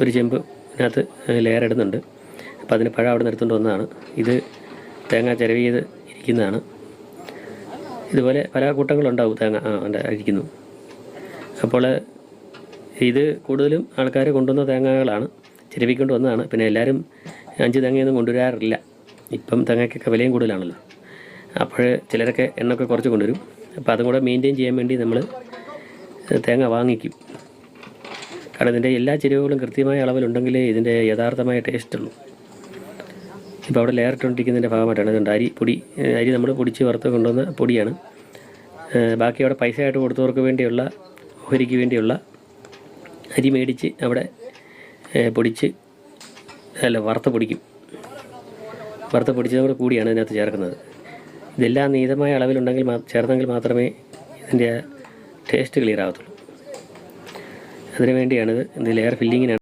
ഒരു ചെമ്പിനകത്ത് ലെയർ ഇടുന്നുണ്ട്. അപ്പോൾ അതിന് പഴം അവിടെ നിന്ന് എടുത്തുകൊണ്ട് വന്നതാണ്. ഇത് തേങ്ങ ചിരവി ചെയ്ത് ഇരിക്കുന്നതാണ്. ഇതുപോലെ പല കൂട്ടങ്ങളുണ്ടാവും തേങ്ങ ഇരിക്കുന്നു. അപ്പോൾ ഇത് കൂടുതലും ആൾക്കാർ കൊണ്ടുവന്ന തേങ്ങകളാണ്, ചിരവിക്കൊണ്ട് വന്നതാണ്. പിന്നെ എല്ലാവരും 5 തേങ്ങയൊന്നും കൊണ്ടുവരാറില്ല. ഇപ്പം തേങ്ങയ്ക്കൊക്കെ വിലയും കൂടുതലാണല്ലോ. അപ്പോൾ ചിലരൊക്കെ എണ്ണയൊക്കെ കുറച്ച് കൊണ്ടുവരും. അപ്പോൾ അതും കൂടെ മെയിൻറ്റെയിൻ ചെയ്യാൻ വേണ്ടി നമ്മൾ തേങ്ങ വാങ്ങിക്കും. കാരണം ഇതിൻ്റെ എല്ലാ ചേരുവകളും കൃത്യമായ അളവിലുണ്ടെങ്കിലേ ഇതിൻ്റെ യഥാർത്ഥമായ ടേസ്റ്റ് ഉള്ളൂ. ഇപ്പോൾ അവിടെ ലെയർ ഇട്ടുകൊണ്ടിരിക്കുന്നതിൻ്റെ ഭാഗമായിട്ടാണ്. ഇതുണ്ട് അരി നമ്മൾ പൊടിച്ച് വറുത്ത് കൊണ്ടുവന്ന പൊടിയാണ്. ബാക്കി അവിടെ പൈസ ആയിട്ട് കൊടുത്തവർക്ക് വേണ്ടിയുള്ള ഓഹരിക്ക് വേണ്ടിയുള്ള അരി മേടിച്ച് അവിടെ വറുത്ത് പൊടിക്കും. വറുത്ത് പൊടിച്ചതും കൂടെ കൂടിയാണ് ഇതിനകത്ത് ചേർക്കുന്നത്. ഇതെല്ലാം നീതമായ അളവിലുണ്ടെങ്കിൽ ചേർന്നെങ്കിൽ മാത്രമേ ഇതിൻ്റെ ടേസ്റ്റ് ക്ലിയർ ആകത്തുള്ളൂ. അതിനു വേണ്ടിയാണിത്. ഇത് ലെയർ ഫില്ലിങ്ങിനാണ്.